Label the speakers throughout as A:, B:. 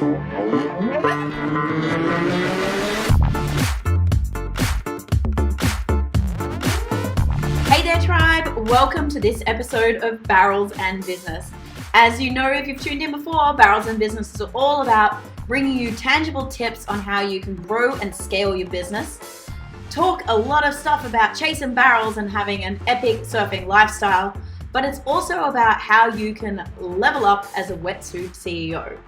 A: Hey there, tribe. Welcome to this episode of Barrels and Business. As you know, if you've tuned in before, Barrels and Business is all about bringing you tangible tips on how you can grow and scale your business. Talk a lot of stuff about chasing barrels and having an epic surfing lifestyle, but it's also about how you can level up as a wetsuit CEO.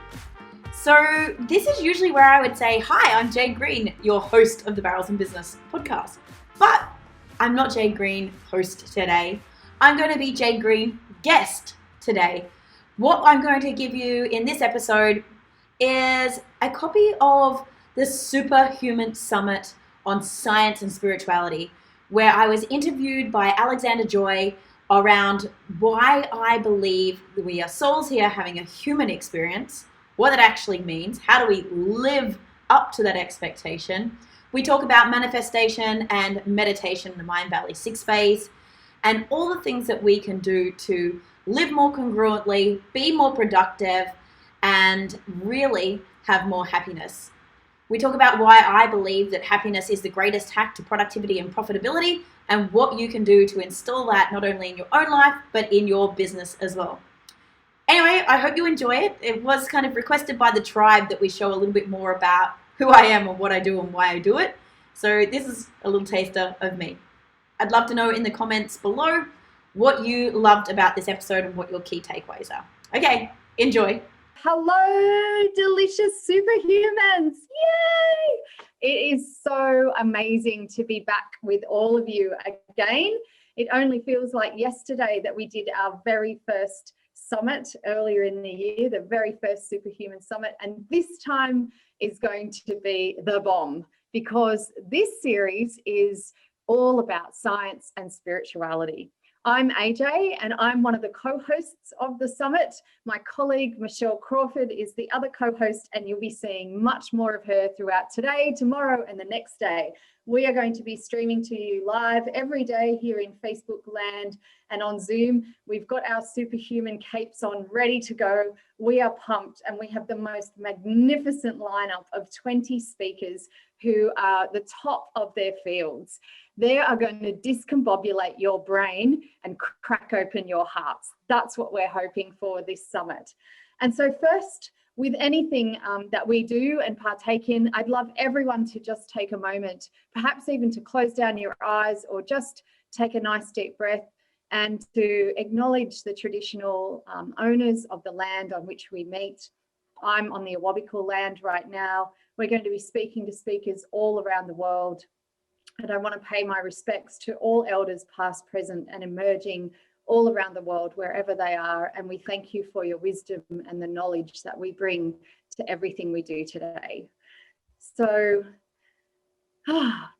A: So this is usually where I would say, hi, I'm Jade Green, your host of the Barrels and Business podcast. But I'm not Jade Green, host today. I'm going to be Jade Green, guest today. What I'm going to give you in this episode is a copy of the Superhuman Summit on Science and Spirituality, where I was interviewed by Alexandra Joy around why I believe we are souls here having a human experience, what that actually means, how do we live up to that expectation. We talk about manifestation and meditation in the Mindvalley 6 phase and all the things that we can do to live more congruently, be more productive, and really have more happiness. We talk about why I believe that happiness is the greatest hack to productivity and profitability and what you can do to install that not only in your own life, but in your business as well. Anyway, I hope you enjoy it. It was kind of requested by the tribe that we show a little bit more about who I am and what I do and why I do it. So this is a little taster of me. I'd love to know in the comments below what you loved about this episode and what your key takeaways are. Okay, enjoy.
B: Hello, delicious superhumans. Yay! It is so amazing to be back with all of you again. It only feels like yesterday that we did our very first summit earlier in the year, the very first Superhuman Summit. And this time is going to be the bomb because this series is all about science and spirituality. I'm AJ and I'm one of the co-hosts of the summit. My colleague Michelle Crawford is the other co-host, and you'll be seeing much more of her throughout today, tomorrow, and the next day. We are going to be streaming to you live every day here in Facebook land and on Zoom. We've got our superhuman capes on ready to go. We are pumped and we have the most magnificent lineup of 20 speakers who are the top of their fields. They are going to discombobulate your brain and crack open your hearts. That's what we're hoping for this summit. And so first, with anything that we do and partake in, I'd love everyone to just take a moment, perhaps even to close down your eyes or just take a nice deep breath and to acknowledge the traditional owners of the land on which we meet. I'm on the Awabakal land right now. We're going to be speaking to speakers all around the world. And I want to pay my respects to all elders past, present, and emerging all around the world, wherever they are. And we thank you for your wisdom and the knowledge that we bring to everything we do today. So,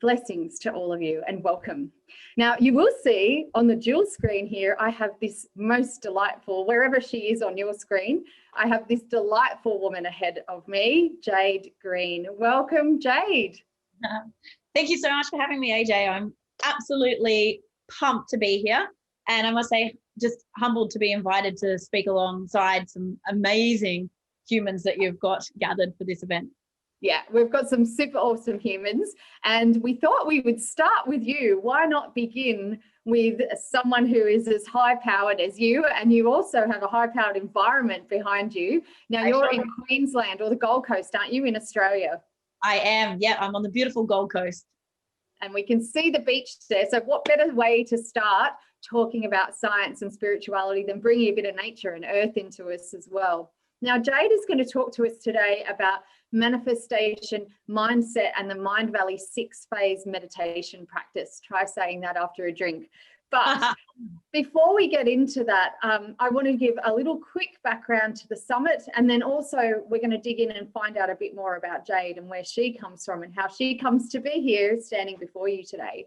B: blessings to all of you and welcome. Now, you will see on the dual screen here, I have this most delightful, wherever she is on your screen, I have this delightful woman ahead of me, Jade Green. Welcome, Jade.
C: Thank you so much for having me, AJ. I'm absolutely pumped to be here. And I must say, just humbled to be invited to speak alongside some amazing humans that you've got gathered for this event.
B: Yeah, we've got some super awesome humans. And we thought we would start with you. Why not begin with someone who is as high-powered as you, and you also have a high-powered environment behind you. Now, you're in Queensland or the Gold Coast, aren't you, in Australia?
C: I am. Yeah, I'm on the beautiful Gold Coast.
B: And we can see the beach there. So what better way to start talking about science and spirituality than bringing a bit of nature and earth into us as well. Now, Jade is going to talk to us today about manifestation, mindset, and the Mindvalley 6 phase meditation practice. Try saying that after a drink. But before we get into that, I want to give a little quick background to the summit, and then also we're going to dig in and find out a bit more about Jade and where she comes from and how she comes to be here standing before you today.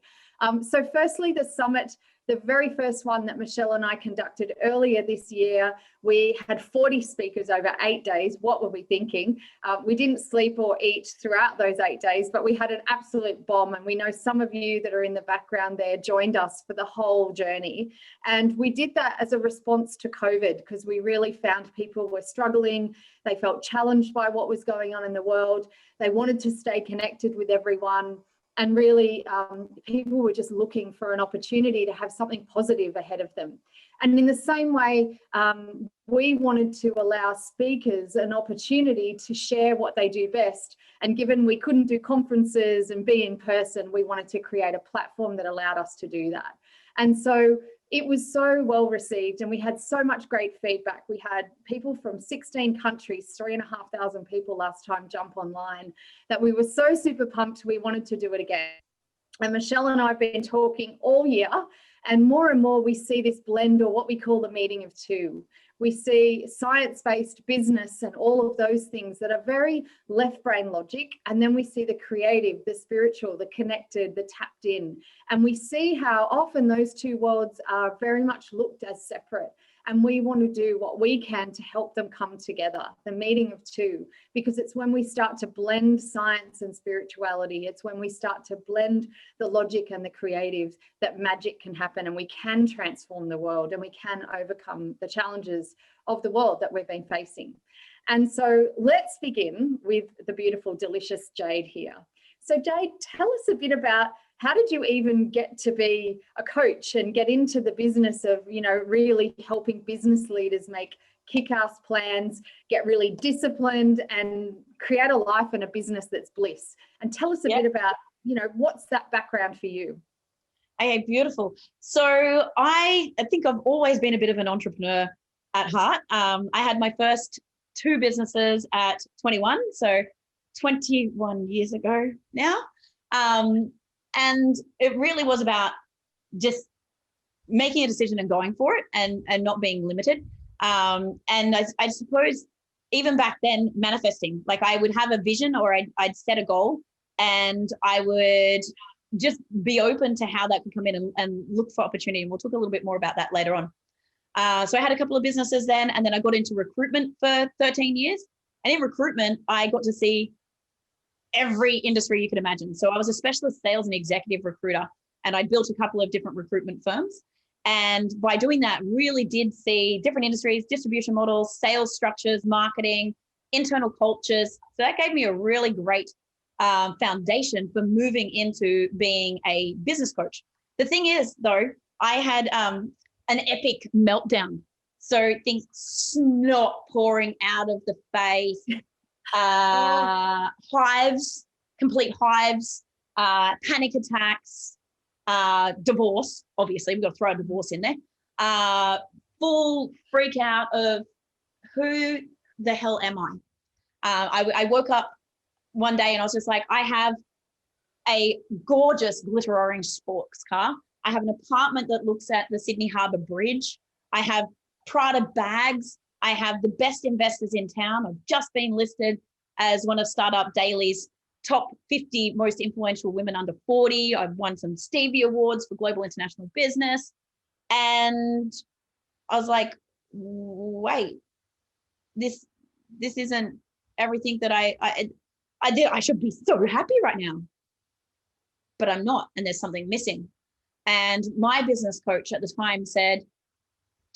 B: So firstly, the summit The very first one that Michelle and I conducted earlier this year, we had 40 speakers over 8 days. What were we thinking? We didn't sleep or eat throughout those 8 days, but we had an absolute bomb. And we know some of you that are in the background there joined us for the whole journey. And we did that as a response to COVID, because we really found people were struggling. They felt challenged by what was going on in the world. They wanted to stay connected with everyone. And really, people were just looking for an opportunity to have something positive ahead of them. And in the same way, we wanted to allow speakers an opportunity to share what they do best. And given we couldn't do conferences and be in person, we wanted to create a platform that allowed us to do that. And so it was so well received, and we had so much great feedback. We had people from 16 countries, 3,500 people last time jump online, that we were so super pumped we wanted to do it again. And Michelle and I have been talking all year, and more we see this blend, or what we call the meeting of two. We see science-based business and all of those things that are very left brain logic. And then we see the creative, the spiritual, the connected, the tapped in. And we see how often those two worlds are very much looked as separate. And we want to do what we can to help them come together, the meeting of two, because it's when we start to blend science and spirituality, it's when we start to blend the logic and the creative, that magic can happen, and we can transform the world, and we can overcome the challenges of the world that we've been facing. And so let's begin with the beautiful, delicious Jade here. So Jade, tell us a bit about, how did you even get to be a coach and get into the business of, you know, really helping business leaders make kick-ass plans, get really disciplined, and create a life and a business that's bliss? And tell us a bit about, you know, what's that background for you?
C: Okay, beautiful. So I think I've always been a bit of an entrepreneur at heart. I had my first 2 businesses at 21, so 21 years ago now. And it really was about just making a decision and going for it, and not being limited. And I suppose even back then, manifesting, like I would have a vision, or I'd set a goal, and I would just be open to how that could come in, and look for opportunity. And we'll talk a little bit more about that later on. So I had a couple of businesses then, and then I got into recruitment for 13 years. And in recruitment, I got to see every industry you could imagine. So I was a specialist sales and executive recruiter, and I built a couple of different recruitment firms. And by doing that, really did see different industries, distribution models, sales structures, marketing, internal cultures. So that gave me a really great foundation for moving into being a business coach. The thing is, though, I had an epic meltdown. So things, snot pouring out of the face, hives, complete hives, panic attacks, divorce. Obviously, we've got to throw a divorce in there. Full freak out of, who the hell am I? I woke up one day and I was just like, I have a gorgeous glitter orange sports car. I have an apartment that looks at the Sydney Harbour Bridge. I have Prada bags. I have the best investors in town. I've just been listed as one of Startup Daily's top 50 most influential women under 40. I've won some Stevie Awards for Global International Business. And I was like, wait, this isn't everything that I did. I should be so happy right now, but I'm not. And there's something missing. And my business coach at the time said,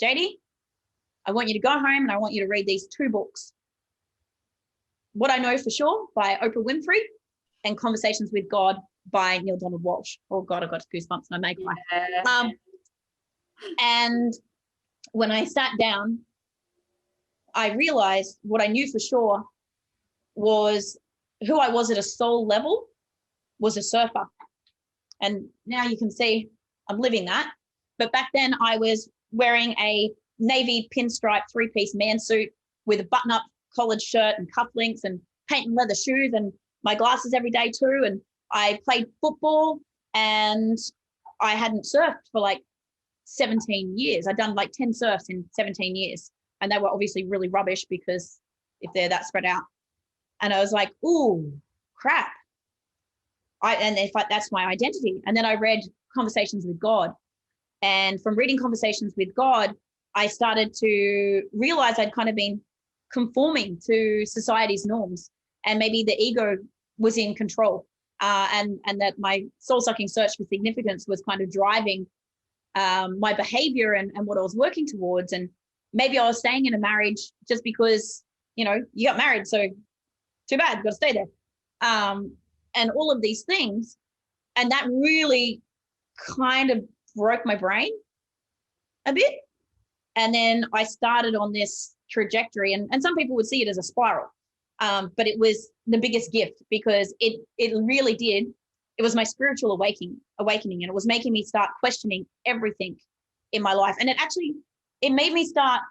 C: JD, I want you to go home and I want you to read these 2 books. What I Know for Sure by Oprah Winfrey, and Conversations with God by Neil Donald Walsh. Oh God, I've got goosebumps and I may cry. And when I sat down, I realized what I knew for sure was who I was at a soul level was a surfer. And now you can see I'm living that. But back then I was wearing a navy pinstripe 3-piece man suit with a button-up collared shirt and cufflinks and paint and leather shoes and my glasses every day too. And I played football, and I hadn't surfed for like 17 years. I'd done like 10 surfs in 17 years. And they were obviously really rubbish, because if they're that spread out. And I was like, ooh, crap. That's my identity. And then I read Conversations with God. And from reading Conversations with God, I started to realize I'd kind of been conforming to society's norms, and maybe the ego was in control, and that my soul-sucking search for significance was kind of driving my behavior and what I was working towards. And maybe I was staying in a marriage just because, you got married, so too bad, you've got to stay there. And all of these things. And that really kind of broke my brain a bit. And then I started on this trajectory, and some people would see it as a spiral. But it was the biggest gift, because it really did. It was my spiritual awakening, and it was making me start questioning everything in my life. And it made me start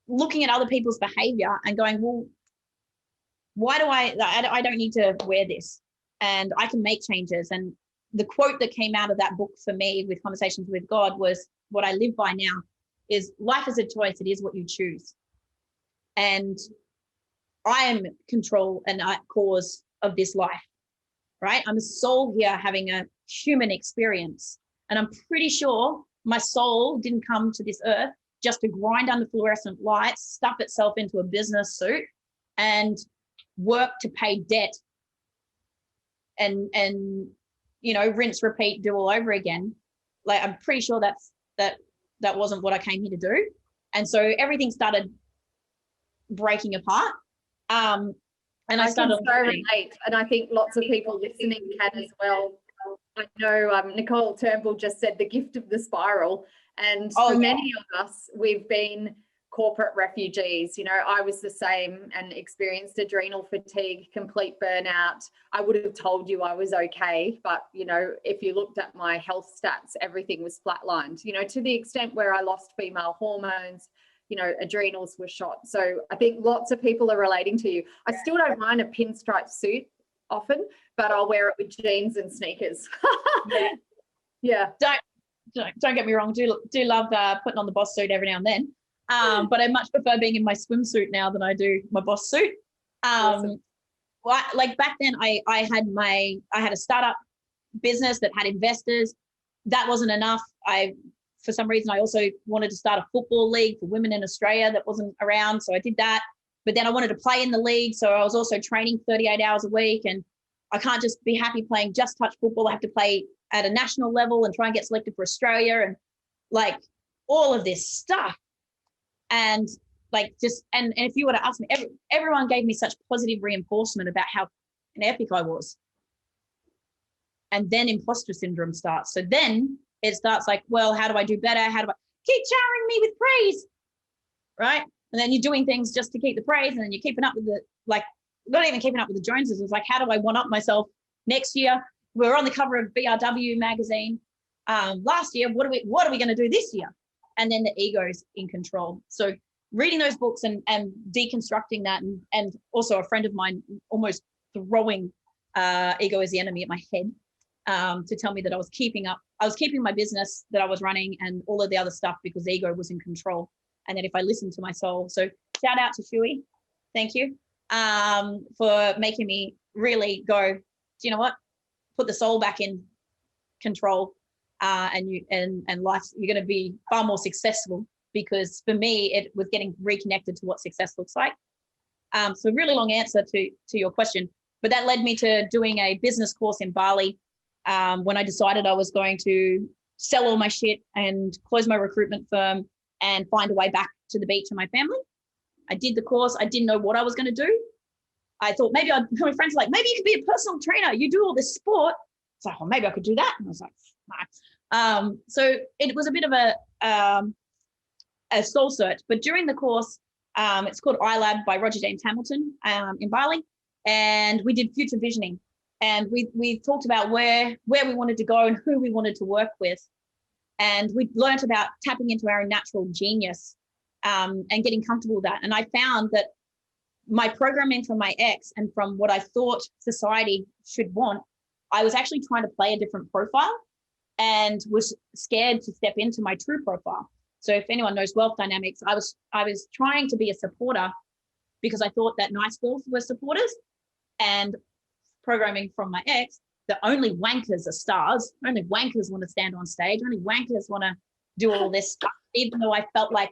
C: looking at other people's behavior and going, well, why do I don't need to wear this, and I can make changes. And the quote that came out of that book for me with Conversations with God was what I live by now, is life is a choice. It is what you choose. And I am control and cause of this life, right? I'm a soul here having a human experience. And I'm pretty sure my soul didn't come to this earth just to grind under fluorescent lights, stuff itself into a business suit and work to pay debt and rinse, repeat, do all over again. Like, I'm pretty sure that wasn't what I came here to do. And so everything started breaking apart. And I started
B: can so relate, and I think lots of people listening can as well. I know Nicole Turnbull just said the gift of the spiral, and for many of us, we've been corporate refugees. I was the same and experienced adrenal fatigue, complete burnout. I would have told you I was okay, but if you looked at my health stats, everything was flatlined, to the extent where I lost female hormones, adrenals were shot. So I think lots of people are relating to you. I still don't mind a pinstripe suit often, but I'll wear it with jeans and sneakers. Yeah.
C: Don't get me wrong. Do love putting on the boss suit every now and then. But I much prefer being in my swimsuit now than I do my boss suit.
B: Awesome.
C: Well, like back then, I had a startup business that had investors. That wasn't enough. For some reason, I also wanted to start a football league for women in Australia that wasn't around, so I did that. But then I wanted to play in the league, so I was also training 38 hours a week, and I can't just be happy playing just touch football. I have to play at a national level and try and get selected for Australia, and like all of this stuff. And like and if you were to ask me, everyone gave me such positive reinforcement about how an epic I was. And then imposter syndrome starts. So then it starts like, well, how do I do better? How do I keep showering me with praise? Right? And then you're doing things just to keep the praise, and then you're keeping up with not even keeping up with the Joneses. It's like, how do I one up myself next year? We're on the cover of BRW magazine last year. What are we going to do this year? And then the ego's in control. So reading those books and deconstructing that, and also a friend of mine almost throwing ego as the enemy at my head to tell me that I was keeping my business that I was running and all of the other stuff because ego was in control. And that if I listened to my soul. So shout out to Shuey. Thank you for making me really go, do you know what? Put the soul back in control. And life, you're going to be far more successful, because for me, it was getting reconnected to what success looks like. So really long answer to your question, but that led me to doing a business course in Bali when I decided I was going to sell all my shit and close my recruitment firm and find a way back to the beach and my family. I did the course. I didn't know what I was going to do. I thought maybe my friends were like, maybe you could be a personal trainer. You do all this sport. It's like, well, maybe I could do that. And I was like, nah. So it was a bit of a soul search. But during the course, it's called iLab by Roger James Hamilton in Bali. And we did future visioning. And we talked about where we wanted to go and who we wanted to work with. And we learned about tapping into our natural genius and getting comfortable with that. And I found that my programming from my ex and from what I thought society should want, I was actually trying to play a different profile and was scared to step into my true profile. So if anyone knows wealth dynamics, I was trying to be a supporter because I thought that nice girls were supporters, and programming from my ex that only wankers are stars. Only wankers want to stand on stage. Only wankers want to do all this stuff, even though I felt like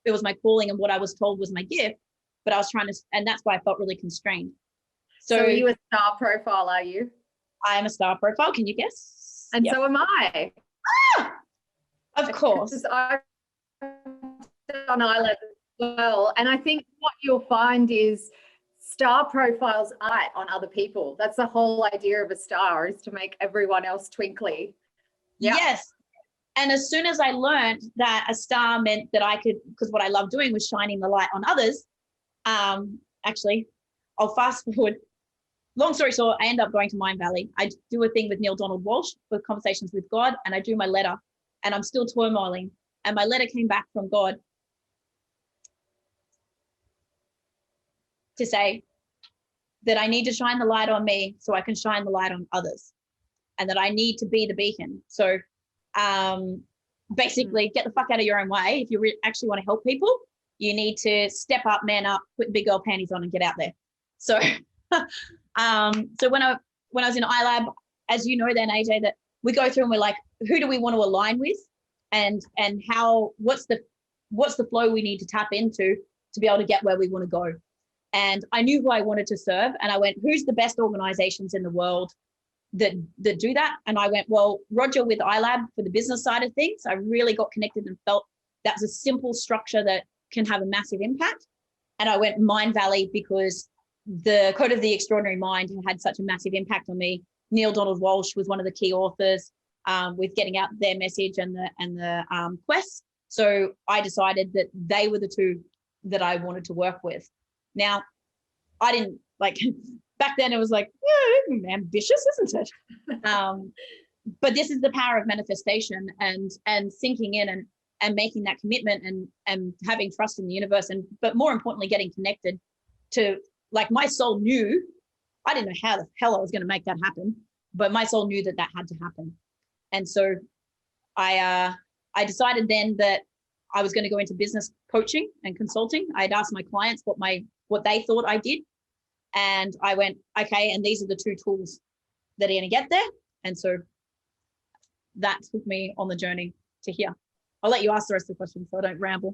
C: it was my calling and what I was told was my gift. But I was trying to, and that's why I felt really constrained.
B: So are you a star profile, are you?
C: I am a star profile. Can you guess?
B: And so am I.
C: Ah, of course.
B: I'm on iLab as well. And I think what you'll find is star profiles eye on other people. That's the whole idea of a star, is to make everyone else twinkly.
C: Yep. Yes. And as soon as I learned that a star meant that I could, because what I love doing was shining the light on others. Actually, I'll fast forward. Long story short, I end up going to Mindvalley. I do a thing with Neil Donald Walsh for Conversations with God, and I do my letter, and I'm still turmoiling. And my letter came back from God to say that I need to shine the light on me so I can shine the light on others, and that I need to be the beacon. So basically, get the fuck out of your own way. If you actually want to help people, you need to step up, man up, put big girl panties on and get out there. So so when I was in iLab, as you know then, AJ, that we go through and we're like, who do we want to align with, and how, what's the flow we need to tap into to be able to get where we want to go. And I knew who I wanted to serve, and I went, who's the best organizations in the world that do that? And I went, well, Roger with iLab for the business side of things. I really got connected and felt that's a simple structure that can have a massive impact. And I went Mindvalley because the Code of the Extraordinary Mind had such a massive impact on me. Neil Donald Walsh was one of the key authors with getting out their message and the quest. So I decided that they were the two that I wanted to work with. Now, I didn't like, back then it was like, yeah, ambitious, isn't it? But this is the power of manifestation and sinking in and making that commitment and having trust in the universe, but more importantly, getting connected to, like, my soul knew, I didn't know how the hell I was going to make that happen, but my soul knew that had to happen. And so I decided then that I was going to go into business coaching and consulting. I'd asked my clients what they thought I did. And I went, okay, and these are the two tools that are going to get there. And so that took me on the journey to here. I'll let you ask the rest of the questions so I don't ramble.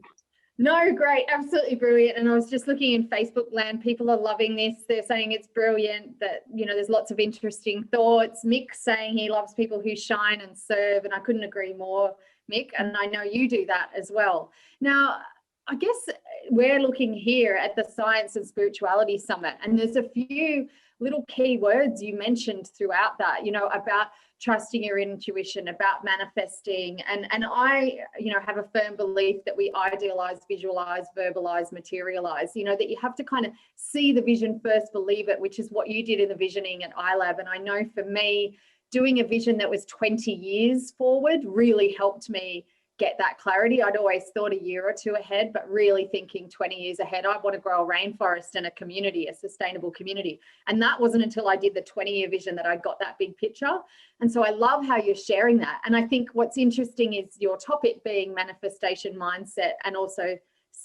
B: No, great. Absolutely brilliant. And I was just looking in Facebook land. People are loving this. They're saying it's brilliant, that, you know, there's lots of interesting thoughts. Mick's saying he loves people who shine and serve. And I couldn't agree more, Mick. And I know you do that as well. Now, I guess we're looking here at the Science and Spirituality Summit, and there's a few little key words you mentioned throughout that, you know, about trusting your intuition, about manifesting. And I, you know, have a firm belief that we idealize, visualize, verbalize, materialize, you know, that you have to kind of see the vision first, believe it, which is what you did in the visioning at iLab. And I know for me, doing a vision that was 20 years forward really helped me get that clarity. I'd always thought a year or two ahead, but really thinking 20 years ahead. I want to grow a rainforest and a community, a sustainable community. And that wasn't until I did the 20-year vision that I got that big picture. And so I love how you're sharing that. And I think what's interesting is your topic being manifestation mindset and also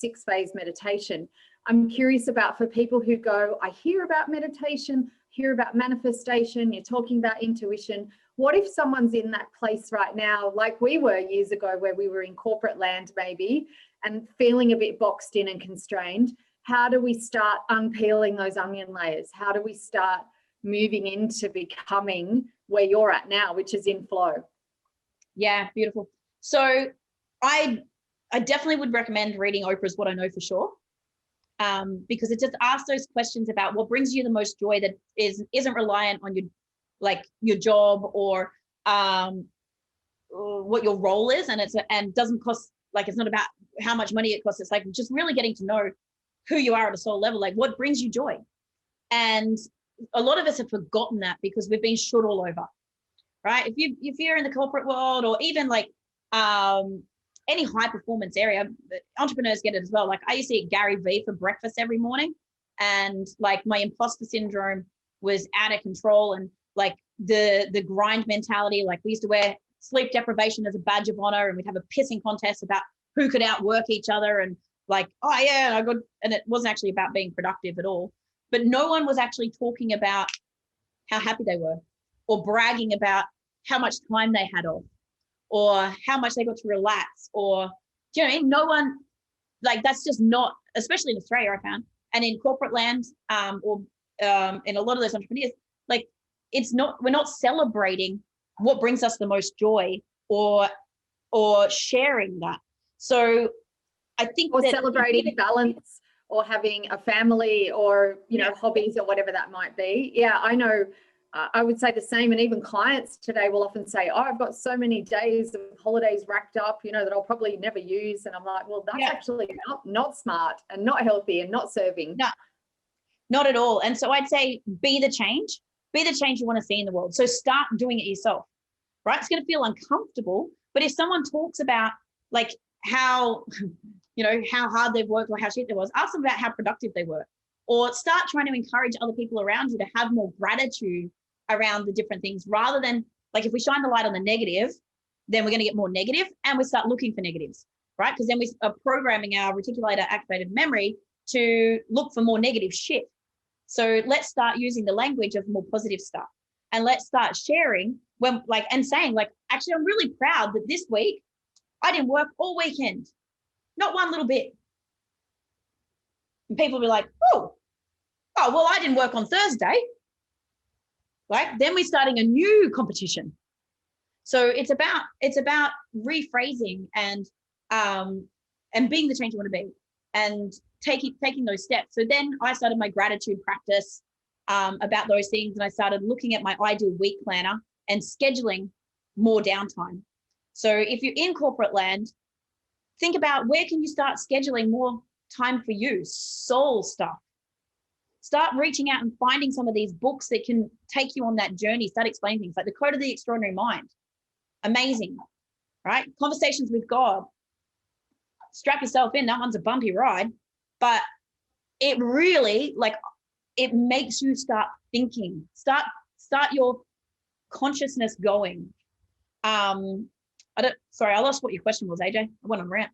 B: 6-phase meditation. I'm curious about, for people who go, I hear about meditation, hear about manifestation, you're talking about intuition. What if someone's in that place right now, like we were years ago, where we were in corporate land maybe and feeling a bit boxed in and constrained? How do we start unpeeling those onion layers? How do we start moving into becoming where you're at now, which is in flow?
C: Yeah, beautiful. So I definitely would recommend reading Oprah's What I Know for Sure, because it just asks those questions about what brings you the most joy that isn't reliant on your job or what your role is, and doesn't cost, like, it's not about how much money it costs. It's like just really getting to know who you are at a soul level, like what brings you joy. And a lot of us have forgotten that because we've been shot all over, right? If you're in the corporate world, or even like any high performance area, entrepreneurs get it as well. Like, I used to eat Gary Vee for breakfast every morning, and like my imposter syndrome was out of control, and like the grind mentality, like we used to wear sleep deprivation as a badge of honor, and we'd have a pissing contest about who could outwork each other, and like, oh yeah, and it wasn't actually about being productive at all. But no one was actually talking about how happy they were. or bragging about how much time they had off or how much they got to relax, or, do you know what I mean? No one, like, that's just not, especially in Australia, I found, and in corporate land, or in a lot of those entrepreneurs, like, we're not celebrating what brings us the most joy, or sharing that. So I think
B: or celebrating balance, or having a family, or, you know, hobbies, or whatever that might be. Yeah, I know. I would say the same. And even clients today will often say, oh, I've got so many days of holidays racked up, you know, that I'll probably never use. And I'm like, well, that's actually not smart, and not healthy, and not serving.
C: No, not at all. And so I'd say be the change you want to see in the world. So start doing it yourself, right? It's going to feel uncomfortable, but if someone talks about, like, how, you know, how hard they've worked or how shit they was, ask them about how productive they were, or start trying to encourage other people around you to have more gratitude around the different things, rather than, like, if we shine the light on the negative, then we're going to get more negative, and we start looking for negatives, right? Because then we are programming our reticulator activated memory to look for more negative shit. So let's start using the language of more positive stuff, and let's start sharing when, like, and saying, like, actually, I'm really proud that this week I didn't work all weekend, not one little bit. And people will be like, oh, well, I didn't work on Thursday. Right? Then we're starting a new competition. So it's about rephrasing and being the change you want to be, and taking those steps. So then I started my gratitude practice about those things, and I started looking at my ideal week planner and scheduling more downtime. So if you're in corporate land, think about, where can you start scheduling more time for you, soul stuff. Start reaching out and finding some of these books that can take you on that journey. Start explaining things like The Code of the Extraordinary Mind. Amazing, right? Conversations with God. Strap yourself in. That one's a bumpy ride, but it really, like, it makes you start thinking. Start your consciousness going. Sorry, I lost what your question was, AJ. I went on rant.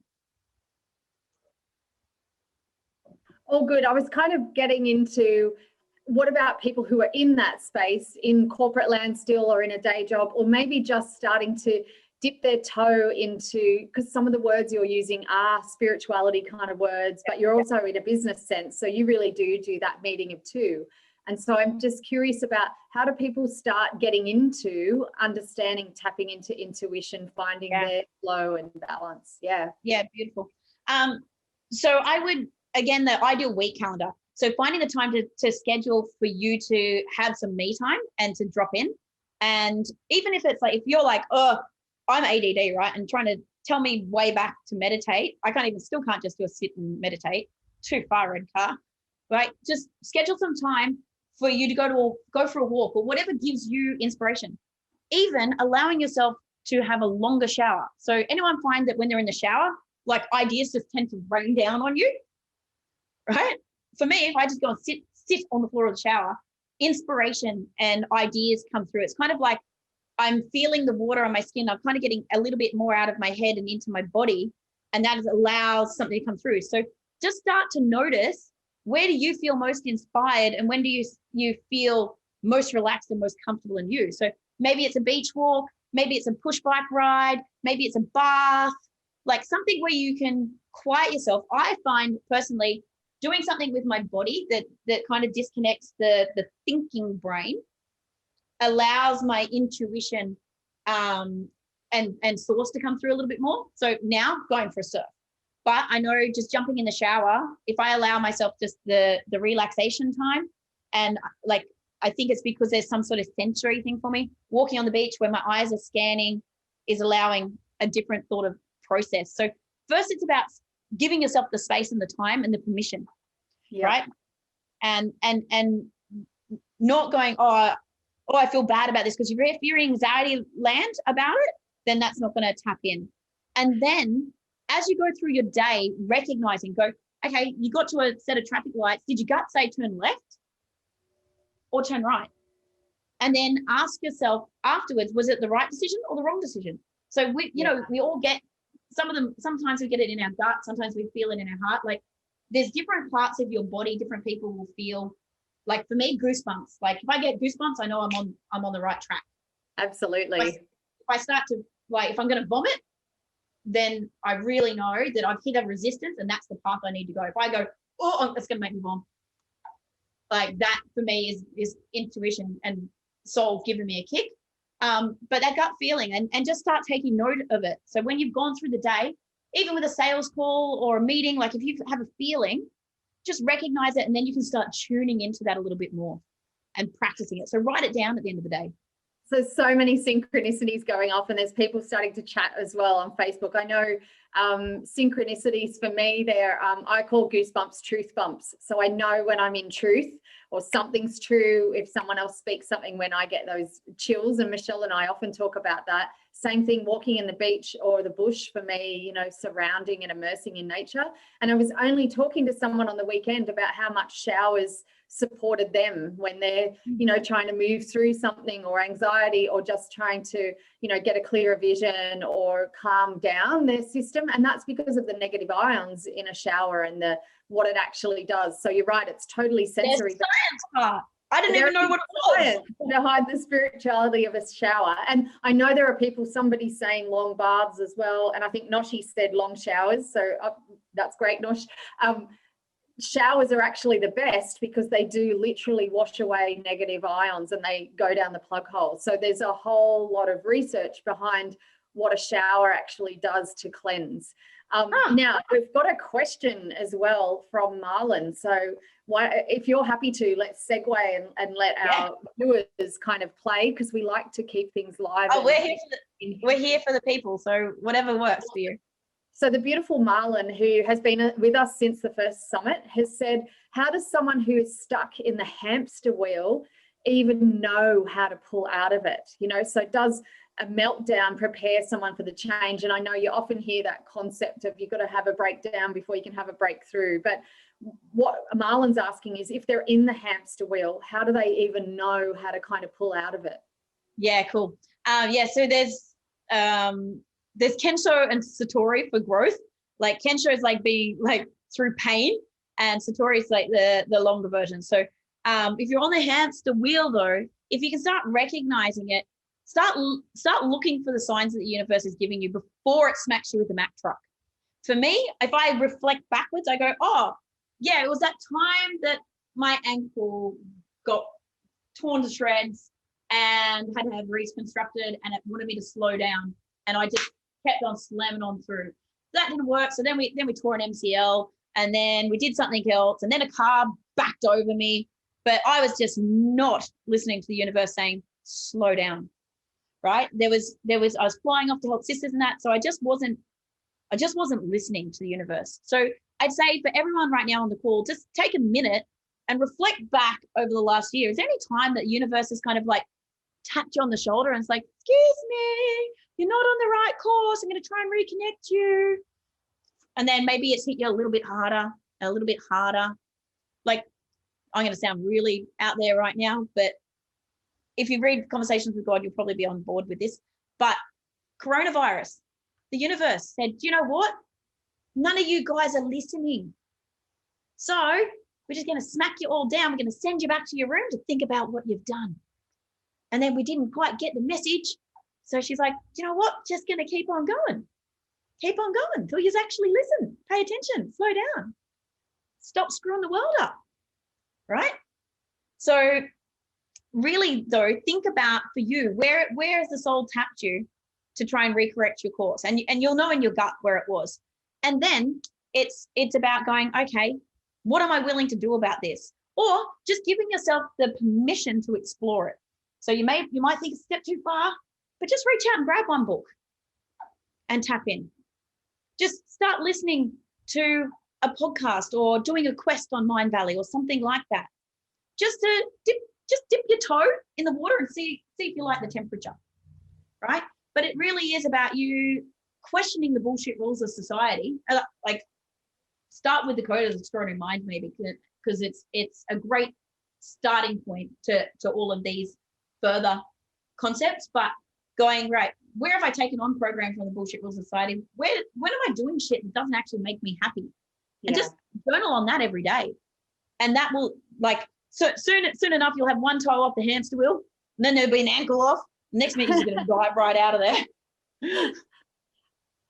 B: All good. I was kind of getting into, what about people who are in that space, in corporate land still, or in a day job, or maybe just starting to dip their toe into, because some of the words you're using are spirituality kind of words, but you're also in a business sense. So you really do that meeting of two. And so I'm just curious about, how do people start getting into understanding, tapping into intuition, finding their flow and balance? Yeah,
C: beautiful. So I would, again, the ideal week calendar. So finding the time to schedule for you to have some me time and to drop in. And even if it's like, if you're like, oh, I'm ADD, right? And trying to tell me way back to meditate, I still can't just do a sit and meditate. Too far, red car, right? Just schedule some time for you to go for a walk, or whatever gives you inspiration. Even allowing yourself to have a longer shower. So anyone find that when they're in the shower, like, ideas just tend to rain down on you? Right? For me, if I just go and sit on the floor of the shower, inspiration and ideas come through. It's kind of like I'm feeling the water on my skin. I'm kind of getting a little bit more out of my head and into my body, and that allows something to come through. So just start to notice, where do you feel most inspired, and when do you feel most relaxed and most comfortable in you? So maybe it's a beach walk, maybe it's a push bike ride, maybe it's a bath, like something where you can quiet yourself. I find personally, doing something with my body that kind of disconnects the thinking brain allows my intuition and source to come through a little bit more. So now going for a surf, but I know just jumping in the shower, if I allow myself just the relaxation time, and like, I think it's because there's some sort of sensory thing for me. Walking on the beach where my eyes are scanning is allowing a different sort of process. So first, it's about giving yourself the space and the time and the permission, right? And not going, oh, I feel bad about this, because if you're in anxiety land about it, then that's not going to tap in. And then as you go through your day, recognizing, okay, you got to a set of traffic lights. Did your gut say turn left or turn right? And then ask yourself afterwards, was it the right decision or the wrong decision? So we all get, some of them, sometimes we get it in our gut, sometimes we feel it in our heart. Like, there's different parts of your body, different people will feel like for me, goosebumps. Like if I get goosebumps, I know I'm on the right track.
B: Absolutely.
C: If I start to, like, if I'm going to vomit, then I really know that I've hit a resistance and that's the path I need to go. If I go, oh, it's going to make me vomit, like that for me is intuition and soul giving me a kick. But that gut feeling, and just start taking note of it. So when you've gone through the day, even with a sales call or a meeting, like if you have a feeling, just recognize it, and then you can start tuning into that a little bit more and practicing it. So write it down at the end of the day.
B: So many synchronicities going off, and there's people starting to chat as well on Facebook. I know synchronicities for me, I call goosebumps truth bumps. So I know when I'm in truth or something's true. If someone else speaks something, when I get those chills, and Michelle and I often talk about that. Same thing, walking in the beach or the bush for me, you know, surrounding and immersing in nature. And I was only talking to someone on the weekend about how much showers supported them when they're, you know, trying to move through something or anxiety, or just trying to, you know, get a clearer vision or calm down their system. And that's because of the negative ions in a shower and what it actually does. So you're right, it's totally sensory.
C: There's science part. I didn't even know what it was.
B: Behind the spirituality of a shower. And I know there are people, somebody saying long baths as well. And I think Noshi said long showers. So that's great, Nosh. Showers are actually the best because they do literally wash away negative ions and they go down the plug hole. So there's a whole lot of research behind what a shower actually does to cleanse. Now, we've got a question as well from Marlon. So if you're happy to, let's segue and let our viewers kind of play, because we like to keep things live.
C: Oh, we're here for the people. So whatever works for you.
B: So the beautiful Marlon, who has been with us since the first summit, has said, how does someone who is stuck in the hamster wheel even know how to pull out of it? You know, so does a meltdown prepare someone for the change? And I know you often hear that concept of you've got to have a breakdown before you can have a breakthrough. But what Marlon's asking is, if they're in the hamster wheel, how do they even know how to kind of pull out of it?
C: Yeah, cool. So there's Kensho and Satori for growth. Like Kensho is like being like through pain, and Satori is like the longer version. So if you're on the hamster wheel though, if you can start recognizing it, start looking for the signs that the universe is giving you before it smacks you with the Mack truck. For me, if I reflect backwards, I go, oh yeah, it was that time that my ankle got torn to shreds and had to have reconstructed, and it wanted me to slow down, and I just kept on slamming on through. That didn't work. So then we tore an MCL, and then we did something else, and then a car backed over me. But I was just not listening to the universe saying, slow down. Right? I was flying off to help sisters and that. So I just wasn't listening to the universe. So I'd say for everyone right now on the call, just take a minute and reflect back over the last year. Is there any time that the universe has kind of like tapped you on the shoulder and it's like, excuse me, you're not on the right course. I'm going to try and reconnect you. And then maybe it's hit you a little bit harder. Like, I'm going to sound really out there right now, but if you read Conversations with God, you'll probably be on board with this. But coronavirus, the universe said, you know what? None of you guys are listening. So we're just going to smack you all down. We're going to send you back to your room to think about what you've done. And then we didn't quite get the message. So she's like, you know what? Just going to keep on going until you actually listen, pay attention, slow down, stop screwing the world up, right? So really though, think about for you, where has the soul tapped you to try and recorrect your course? And you'll know in your gut where it was. And then it's about going, okay, what am I willing to do about this? Or just giving yourself the permission to explore it. So you might think it's a step too far, but just reach out and grab one book and tap in. Just start listening to a podcast or doing a quest on Mindvalley or something like that. Just to dip your toe in the water and see if you like the temperature, right? But it really is about you questioning the bullshit rules of society. Like, start with the Code of Extraordinary Mind, maybe, because it's a great starting point to all of these further concepts. But going, right, where have I taken on program from the bullshit rules of society? When am I doing shit that doesn't actually make me happy? And just journal on that every day. And that will, like, So soon enough, you'll have one toe off the hamster wheel, and then there'll be an ankle off. Next minute, you're going to dive right out of there.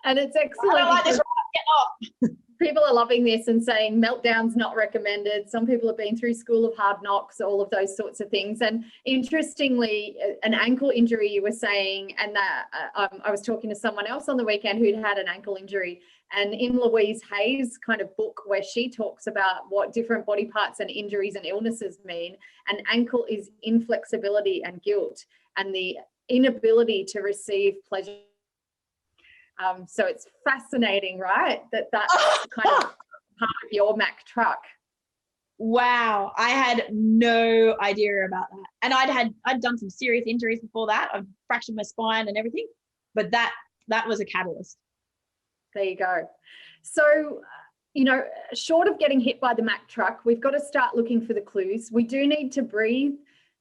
B: And it's excellent.
C: I don't like this. Get off.
B: People are loving this and saying meltdowns not recommended. Some people have been through School of Hard Knocks, all of those sorts of things. And interestingly, an ankle injury you were saying, and that I was talking to someone else on the weekend who'd had an ankle injury. And in Louise Hay's kind of book where she talks about what different body parts and injuries and illnesses mean, an ankle is inflexibility and guilt and the inability to receive pleasure. So it's fascinating, right? That's kind of part of your Mack truck.
C: Wow, I had no idea about that. And I'd done some serious injuries before that. I've fractured my spine and everything, but that was a catalyst.
B: There you go. So, short of getting hit by the Mack truck, we've got to start looking for the clues. We do need to breathe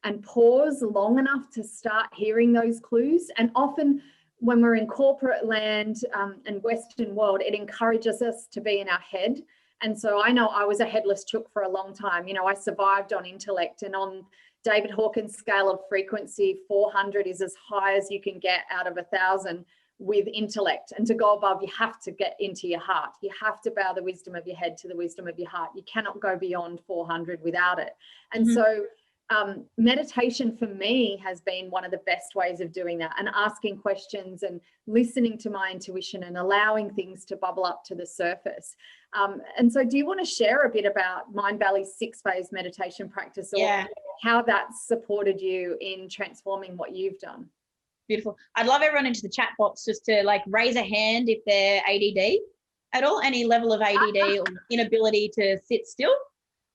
B: and pause long enough to start hearing those clues. And often when we're in corporate land and Western world, it encourages us to be in our head. And so I know I was a headless chook for a long time. I survived on intellect, and on David Hawkins' scale of frequency, 400 is as high as you can get out of 1,000 with intellect. And to go above, you have to get into your heart. You have to bow the wisdom of your head to the wisdom of your heart. You cannot go beyond 400 without it. And so meditation for me has been one of the best ways of doing that, and asking questions and listening to my intuition and allowing things to bubble up to the surface. And so do you want to share a bit about Mindvalley's 6-phase meditation practice, or how that's supported you in transforming what you've done?
C: Beautiful. I'd love everyone into the chat box just to raise a hand if they're ADD at all, any level of ADD or inability to sit still.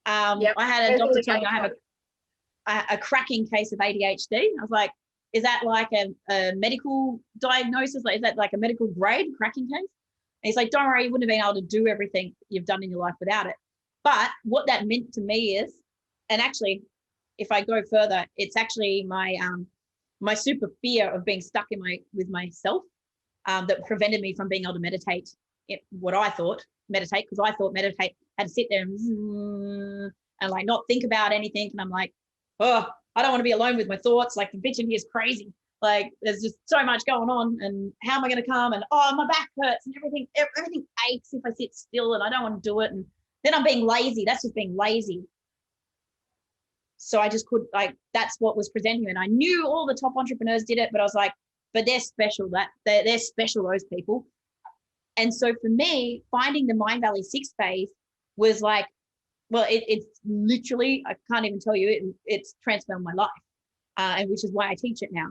C: I had a doctor tell me I have a cracking case of ADHD. I was like, is that like a medical diagnosis? Is that like a medical grade cracking case? And he's like, don't worry, you wouldn't have been able to do everything you've done in your life without it. But what that meant to me is, and actually, if I go further, it's actually my super fear of being stuck with myself that prevented me from being able to meditate. What I thought meditate, because I thought meditate had to sit there and not think about anything. And I'm like, oh, I don't want to be alone with my thoughts. The bitch in here is crazy. There's just so much going on, and how am I going to come? And my back hurts and everything aches if I sit still, and I don't want to do it. And then I'm being lazy. That's just being lazy. So I just that's what was presenting. And I knew all the top entrepreneurs did it, but I was like, but they're special. They're special, those people. And so for me, finding the Mindvalley 6 phase was it's literally, I can't even tell you, it's transformed my life, and which is why I teach it now.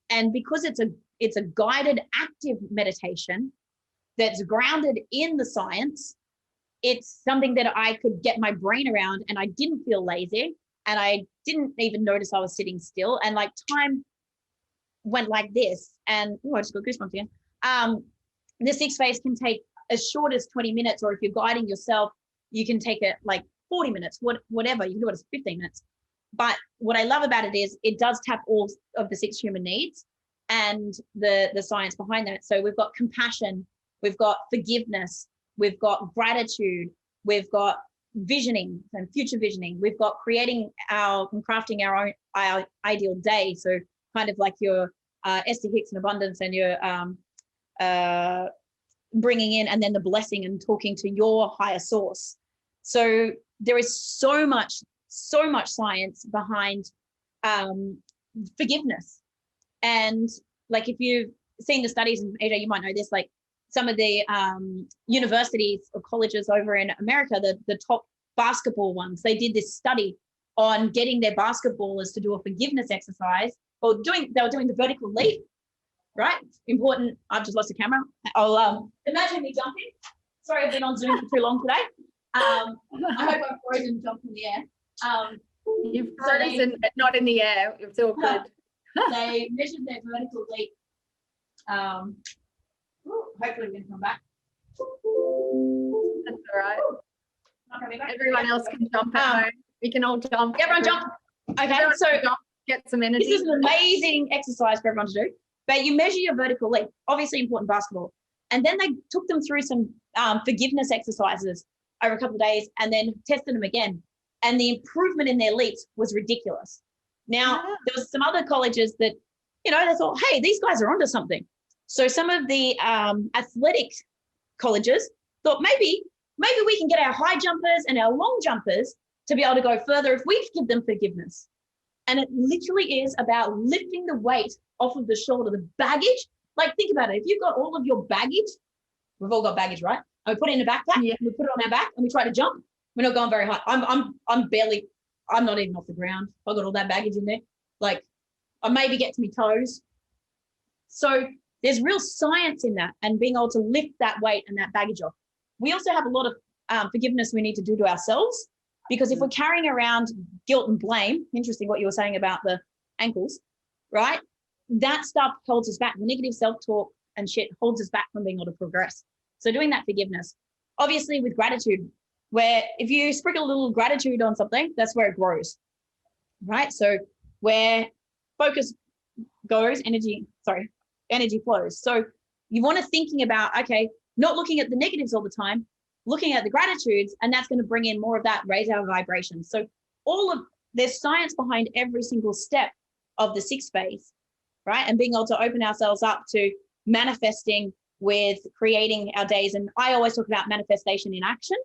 C: And because it's a guided active meditation that's grounded in the science, it's something that I could get my brain around, and I didn't feel lazy, and I didn't even notice I was sitting still. And time went like this, and I just got goosebumps again. The 6 phase can take as short as 20 minutes, or if you're guiding yourself, you can take it 40 minutes, whatever. You can do it as 15 minutes. But what I love about it is it does tap all of the 6 human needs and the science behind that. So we've got compassion, we've got forgiveness, we've got gratitude, we've got visioning and future visioning, we've got crafting our own ideal day. So kind of like your Esther Hicks and abundance, and your bringing in, and then the blessing and talking to your higher source. So there is so much science behind forgiveness. And if you've seen the studies, and AJ, you might know this, some of the universities or colleges over in America, the top basketball ones, they did this study on getting their basketballers to do a forgiveness exercise, or they were doing the vertical leap, right? Important. I've just lost the camera. I'll imagine me jumping. Sorry, I've been on Zoom for too long today. I hope I've frozen jumped in the air.
B: You've frozen, but not in the air. It's all good.
C: They measured their vertical leap. Hopefully we can come back.
B: That's all right. Everyone else can jump at home. We can all jump.
C: Everyone jump. Okay,
B: everyone
C: so
B: jump, get some energy.
C: This is an amazing exercise for everyone to do. But you measure your vertical leap, obviously important basketball. And then they took them through some forgiveness exercises over a couple of days, and then tested them again. and the improvement in their leaps was ridiculous. Now, there was some other colleges that, they thought, hey, these guys are onto something. So some of the athletic colleges thought maybe we can get our high jumpers and our long jumpers to be able to go further if we give them forgiveness. And it literally is about lifting the weight off of the shoulder, the baggage. Like, think about it. If you've got all of your baggage, we've all got baggage, right? And we put it in a backpack, and we put it on our back, and we try to jump. We're not going very high. I'm not even off the ground. I've got all that baggage in there. Like, I maybe get to my toes. So there's real science in that, and being able to lift that weight and that baggage off. We also have a lot of forgiveness we need to do to ourselves, because if we're carrying around guilt and blame, interesting what you were saying about the ankles, right? That stuff holds us back. The negative self-talk and shit holds us back from being able to progress. So doing that forgiveness, obviously with gratitude, where if you sprinkle a little gratitude on something, that's where it grows, right? So where focus goes, energy flows. So you want to thinking about, okay, not looking at the negatives all the time, looking at the gratitudes, and that's going to bring in more of that, raise our vibrations. So there's science behind every single step of the 6 phase, right? And being able to open ourselves up to manifesting with creating our days. And I always talk about manifestation in action,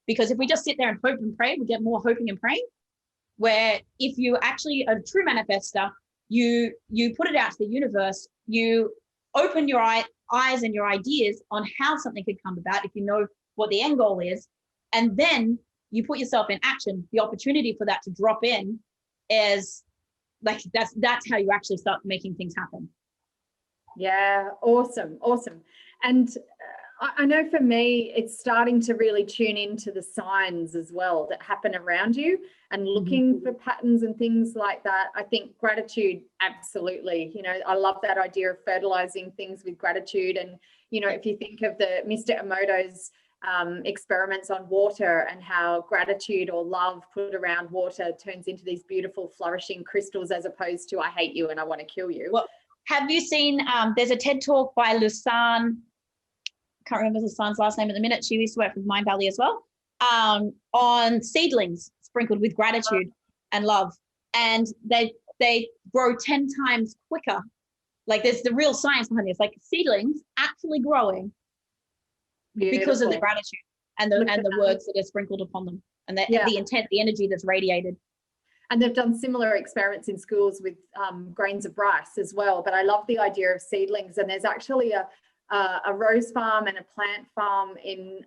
C: because if we just sit there and hope and pray, we get more hoping and praying. Where if you actually are a true manifester, you put it out to the universe, you open your eyes and your ideas on how something could come about if you know what the end goal is, and then you put yourself in action. The opportunity for that to drop in is like, that's how you actually start making things happen.
B: Yeah, awesome. And I know for me, it's starting to really tune into the signs as well that happen around you and looking for patterns and things like that. I think gratitude, absolutely. I love that idea of fertilizing things with gratitude. And, if you think of the Mr. Emoto's experiments on water and how gratitude or love put around water turns into these beautiful flourishing crystals, as opposed to I hate you and I want to kill you.
C: Well, have you seen, there's a TED talk by Lusan, can't remember Lusan's last name at the minute. She used to work with Mindvalley as well, on seedlings sprinkled with gratitude and love. And they grow 10 times quicker. Like, there's the real science behind this, like seedlings actually growing because of the gratitude and the words that are sprinkled upon them, and the intent, the energy that's radiated.
B: And they've done similar experiments in schools with grains of rice as well. But I love the idea of seedlings. And there's actually a rose farm and a plant farm in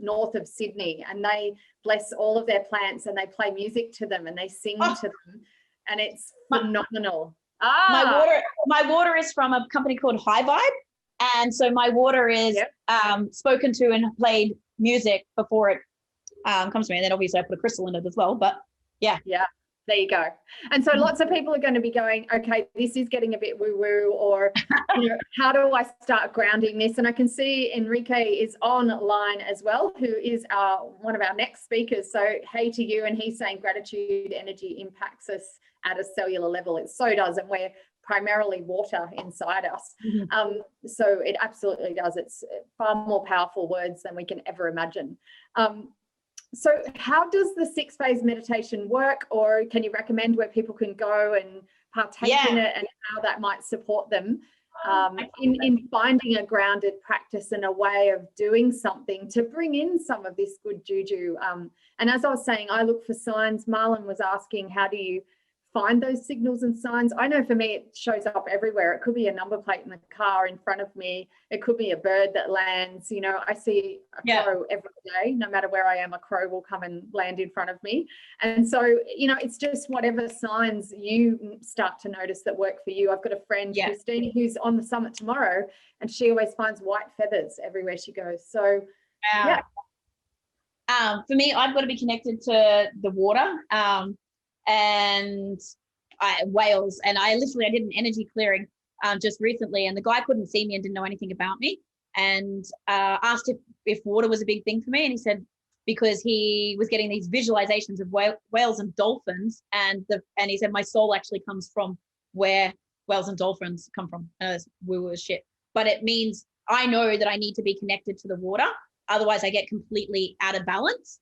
B: north of Sydney, and they bless all of their plants and they play music to them and they sing to them, and it's phenomenal.
C: My water is from a company called High Vibe, and so my water is spoken to and played music before it comes to me, and then obviously I put a crystal in it as well. But yeah.
B: There you go. And so lots of people are going to be going, okay, this is getting a bit woo-woo, or, how do I start grounding this? And I can see Enrique is online as well, who is one of our next speakers. So hey to you. And he's saying gratitude energy impacts us at a cellular level. It so does. And we're primarily water inside us. So it absolutely does. It's far more powerful words than we can ever imagine. So how does the 6 phase meditation work, or can you recommend where people can go and partake in it, and how that might support them in finding a grounded practice and a way of doing something to bring in some of this good juju? And as I was saying, I look for signs. Marlon was asking, how do you find those signals and signs? I know for me, it shows up everywhere. It could be a number plate in the car in front of me. It could be a bird that lands. I see a crow every day. No matter where I am, a crow will come and land in front of me. And so, it's just whatever signs you start to notice that work for you. I've got a friend, Christine, who's on the summit tomorrow, and she always finds white feathers everywhere she goes. So,
C: for me, I've got to be connected to the water. And whales, and I did an energy clearing just recently, and the guy couldn't see me and didn't know anything about me, and asked if water was a big thing for me, and he said because he was getting these visualizations of whales and dolphins, and he said my soul actually comes from where whales and dolphins come from. Woo-woo shit, but it means I know that I need to be connected to the water, otherwise I get completely out of balance.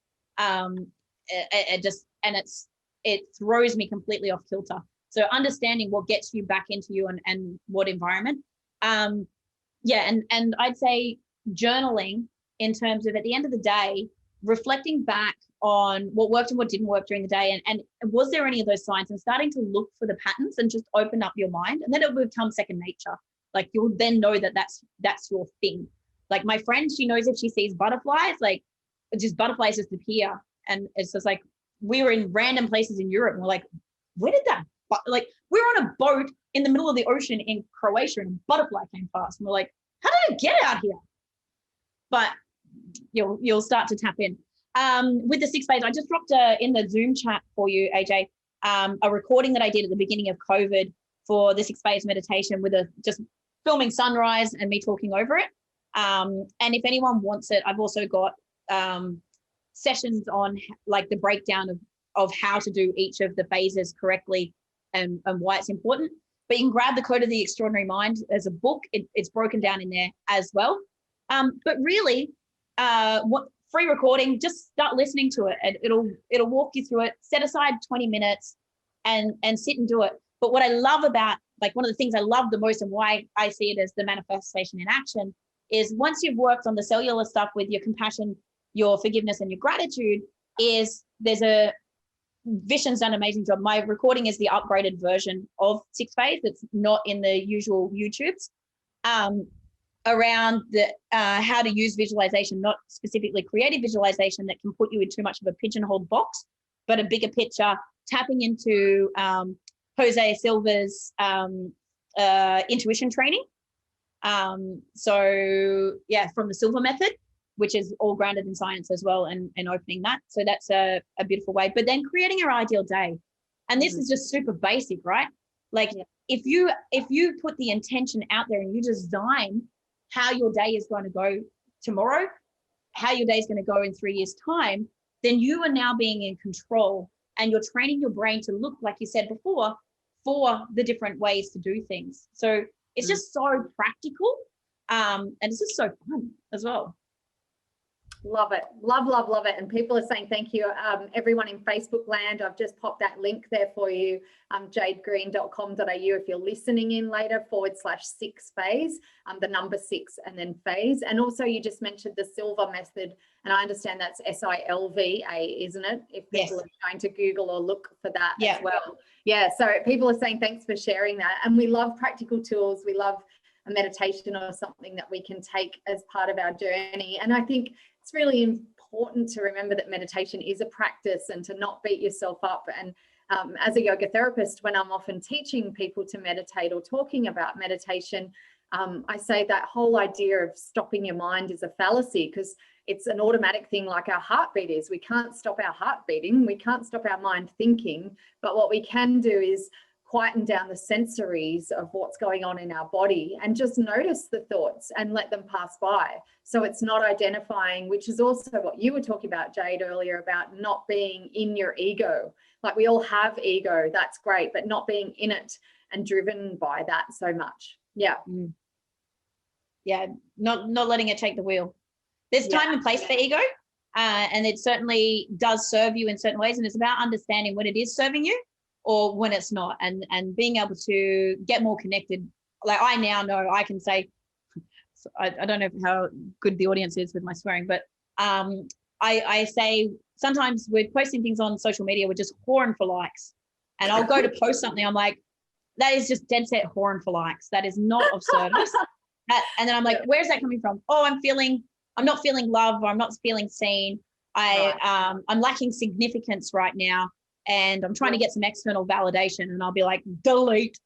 C: It just and it throws me completely off kilter. So understanding what gets you back into you and what environment. And I'd say journaling, in terms of, at the end of the day, reflecting back on what worked and what didn't work during the day, and was there any of those signs, and starting to look for the patterns and just open up your mind, and then it will become second nature. Like, you'll then know that that's your thing. Like, my friend, she knows if she sees butterflies, like, just butterflies just appear, and it's just like, we were in random places in Europe, and we're like, where did that, like, we were on a boat in the middle of the ocean in Croatia, and a butterfly came past, and we're like, how did it get out here? But you'll start to tap in. With the 6 phase, I just dropped in the Zoom chat for you, AJ, a recording that I did at the beginning of COVID for the 6 phase meditation, with just filming sunrise and me talking over it. And if anyone wants it, I've also got sessions on like the breakdown of how to do each of the phases correctly and why it's important. But you can grab the Code of the Extraordinary Mind as a book. It's broken down in there as well. But really, what free recording, just start listening to it, and it'll walk you through it. Set aside 20 minutes and sit and do it. But what I love about, like, one of the things I love the most, and why I see it as the manifestation in action, is once you've worked on the cellular stuff with your compassion, your forgiveness, and your gratitude, is Vishen's done an amazing job. My recording is the upgraded version of 6 phase. It's not in the usual YouTubes. Around the how to use visualization, not specifically creative visualization that can put you in too much of a pigeonholed box, but a bigger picture, tapping into Jose Silva's intuition training. So yeah, from the Silva method, which is all grounded in science as well, and opening that. So that's a beautiful way. But then creating your ideal day. And this is just super basic, right? Like, if you put the intention out there and you design how your day is going to go tomorrow, how your day is going to go in 3 years' time, then you are now being in control, and you're training your brain to look, like you said before, for the different ways to do things. So it's just so practical, and it's just so fun as well.
B: Love it. Love it. And people are saying thank you. Everyone in Facebook land, I've just popped that link there for you, jadegreen.com.au if you're listening in later, /6 phase, the number 6 and then phase. And also you just mentioned the Silva method, and I understand that's SILVA, isn't it? If people are trying to Google or look for that as well. Yeah, so people are saying thanks for sharing that. And we love practical tools. We love a meditation or something that we can take as part of our journey. And I think it's really important to remember that meditation is a practice, and to not beat yourself up. And as a yoga therapist, when I'm often teaching people to meditate or talking about meditation, I say that whole idea of stopping your mind is a fallacy, because it's an automatic thing, like our heartbeat is. We can't stop our heart beating. We can't stop our mind thinking. But what we can do is quieten down the sensories of what's going on in our body, and just notice the thoughts and let them pass by. So it's not identifying, which is also what you were talking about, Jade, earlier, about not being in your ego. Like, we all have ego, that's great, but not being in it and driven by that so much. Yeah.
C: Yeah, not letting it take the wheel. There's time and place for ego, and it certainly does serve you in certain ways, and it's about understanding when it is serving you or when it's not, and being able to get more connected. Like, I now know I can say, I don't know how good the audience is with my swearing, but I say sometimes we're posting things on social media, we're just whoring for likes, and I'll go to post something, I'm like, that is just dead set whoring for likes. That is not of service. And then I'm like, where's that coming from? Oh, I'm not feeling love, or I'm not feeling seen. I'm lacking significance right now, and I'm trying to get some external validation, and I'll be like, delete,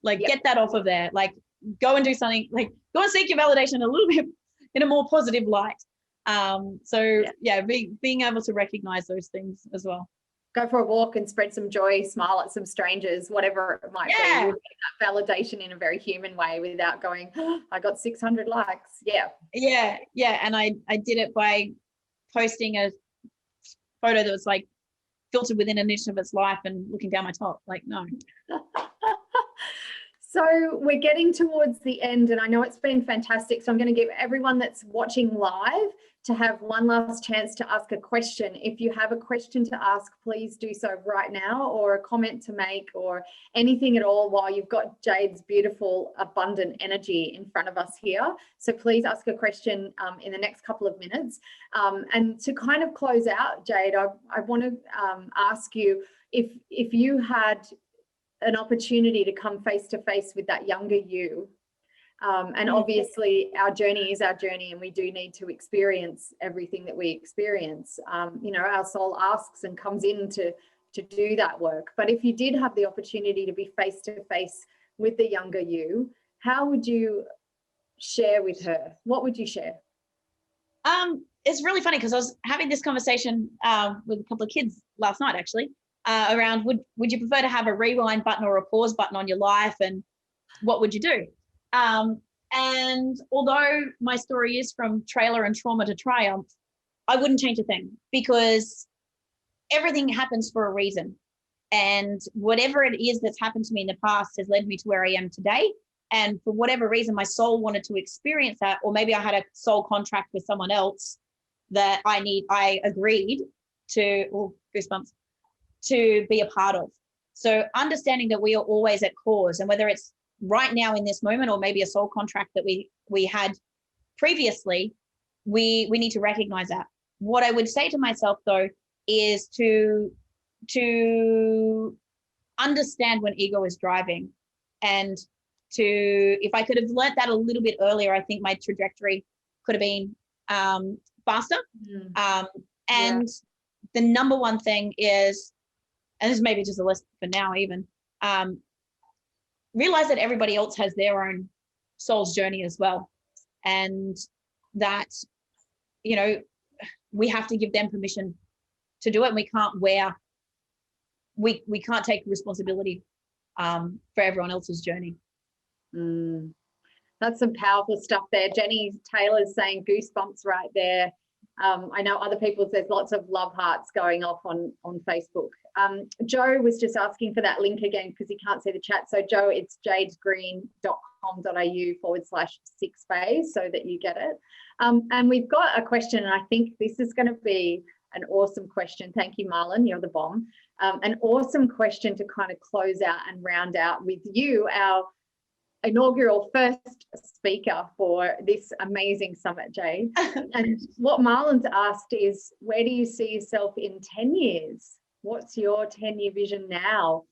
C: like, get that off of there. Like, go and do something, like, go and seek your validation a little bit in a more positive light. Being able to recognize those things as well.
B: Go for a walk and spread some joy, smile at some strangers, whatever it might be. You get that validation in a very human way without going, oh, I got 600 likes. Yeah.
C: And I did it by posting a photo that was like filtered within an inch of its life and looking down my top. Like, no.
B: So we're getting towards the end, and I know it's been fantastic. So I'm going to give everyone that's watching live to have one last chance to ask a question. If you have a question to ask, please do so right now, or a comment to make, or anything at all while you've got Jade's beautiful, abundant energy in front of us here. So please ask a question in the next couple of minutes. And to kind of close out, Jade, I want to ask you if you had an opportunity to come face to face with that younger you. And obviously our journey is our journey, and we do need to experience everything that we experience. You know, our soul asks and comes in to do that work. But if you did have the opportunity to be face to face with the younger you, how would you share with her? What would you share?
C: It's really funny because I was having this conversation with a couple of kids last night, actually, around would you prefer to have a rewind button or a pause button on your life, and what would you do? And although my story is from trailer and trauma to triumph, I wouldn't change a thing, because everything happens for a reason. And whatever it is that's happened to me in the past has led me to where I am today. And for whatever reason, my soul wanted to experience that, or maybe I had a soul contract with someone else that I agreed to, or goosebumps, to be a part of. So understanding that we are always at cause, and whether it's right now in this moment or maybe a soul contract that we had previously, we need to recognize that. What I would say to myself though is to understand when ego is driving, and if I could have learnt that a little bit earlier, I think my trajectory could have been faster. And the number one thing is, and this is maybe just a list for now even, realize that everybody else has their own soul's journey as well. And that, you know, we have to give them permission to do it. And we can't take responsibility for everyone else's journey.
B: That's some powerful stuff there. Jenny Taylor's saying goosebumps right there. I know other people, there's lots of love hearts going off on Facebook. Joe was just asking for that link again because he can't see the chat. So Joe, it's jadegreen.com.au/6 so that you get it. And we've got a question, and I think this is going to be an awesome question. Thank you, Marlon, you're the bomb. An awesome question to kind of close out and round out with you, our inaugural first speaker for this amazing summit, Jade. And what Marlon's asked is, where do you see yourself in 10 years? What's your 10-year vision now?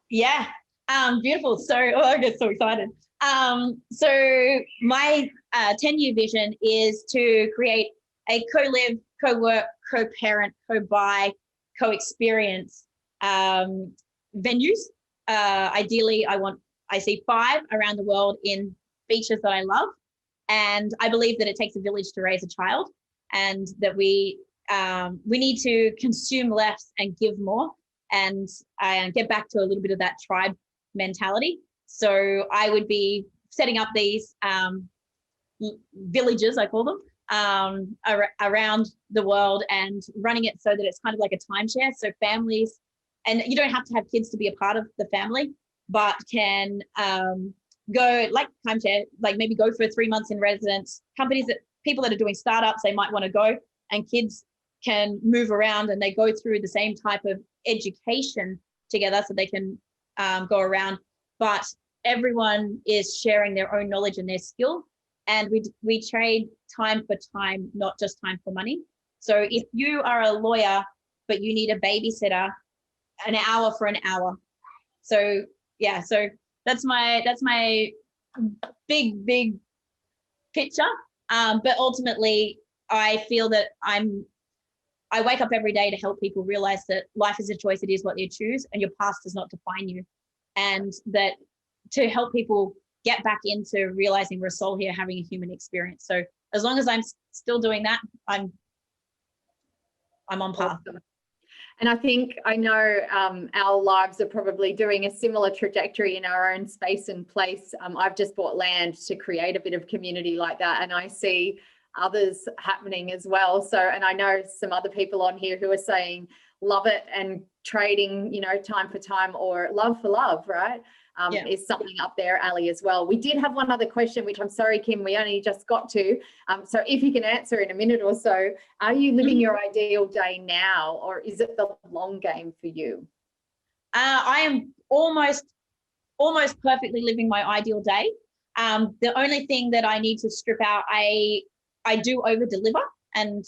C: Yeah, beautiful. So I get so excited. So my 10-year vision is to create a co-live, co-work, co-parent, co-buy, co-experience venues. Ideally, I see 5 around the world in beaches that I love. And I believe that it takes a village to raise a child, and that we need to consume less and give more, and get back to a little bit of that tribe mentality. So I would be setting up these villages, I call them, around the world, and running it so that it's kind of like a timeshare. So families, and you don't have to have kids to be a part of the family, but can go like timeshare, like maybe go for 3 months in residence. People that are doing startups, they might want to go, and kids can move around, and they go through the same type of education together so they can go around. But everyone is sharing their own knowledge and their skill, and we trade time for time, not just time for money. So if you are a lawyer but you need a babysitter, an hour for an hour. So yeah, so that's my big picture. But ultimately, I feel that I wake up every day to help people realize that life is a choice. It is what you choose, and your past does not define you. And that to help people get back into realizing we're a soul here, having a human experience. So as long as I'm still doing that, I'm on path.
B: Awesome. And I know our lives are probably doing a similar trajectory in our own space and place. I've just bought land to create a bit of community like that, and I see others happening as well. So, and I know some other people on here who are saying love it and trading, you know, time for time, or love for love, right? is something up their alley as well. We did have one other question, which I'm sorry, Kim, we only just got to. So if you can answer in a minute or so, are you living your ideal day now, or is it the long game for you?
C: I am almost perfectly living my ideal day. The only thing that I need to strip out, I do over deliver, and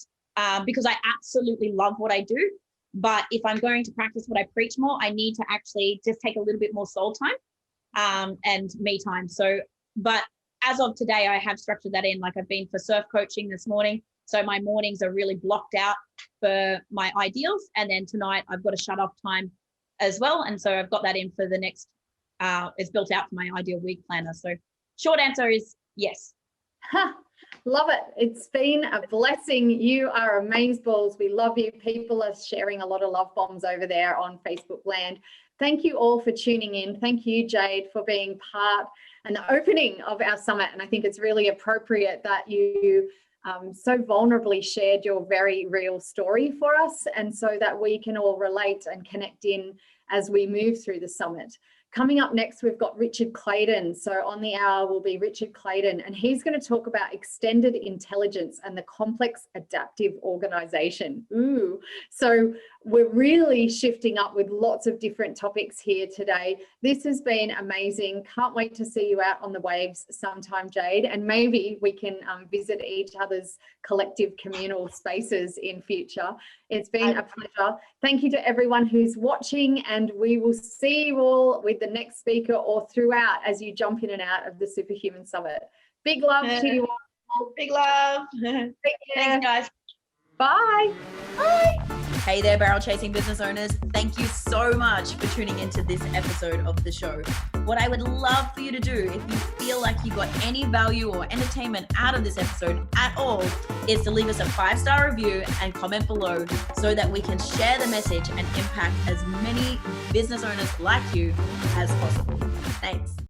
C: because I absolutely love what I do. But if I'm going to practice what I preach more, I need to actually just take a little bit more soul time and me time. So, but as of today, I have structured that in. Like, I've been for surf coaching this morning. So my mornings are really blocked out for my ideals. And then tonight I've got a shut off time as well. And so I've got that in for the next, it's built out for my ideal week planner. So short answer is yes.
B: Love it. It's been a blessing. You are amazeballs. We love you. People are sharing a lot of love bombs over there on Facebook land. Thank you all for tuning in. Thank you, Jade, for being part and the opening of our summit. And I think it's really appropriate that you so vulnerably shared your very real story for us, and so that we can all relate and connect in as we move through the summit. Coming up next, we've got Richard Clayton. So on the hour will be Richard Clayton, and he's going to talk about extended intelligence and the complex adaptive organization. Ooh, so we're really shifting up with lots of different topics here today. This has been amazing. Can't wait to see you out on the waves sometime, Jade, and maybe we can visit each other's collective communal spaces in future. It's been a pleasure. Thank you to everyone who's watching, and we will see you all with the next speaker or throughout as you jump in and out of the Superhuman Summit. Big love to you all.
C: Big love. Thanks, guys.
B: Bye. Bye.
A: Hey there, barrel chasing business owners. Thank you so much for tuning into this episode of the show. What I would love for you to do, if you feel like you got any value or entertainment out of this episode at all, is to leave us a 5-star review and comment below so that we can share the message and impact as many business owners like you as possible. Thanks.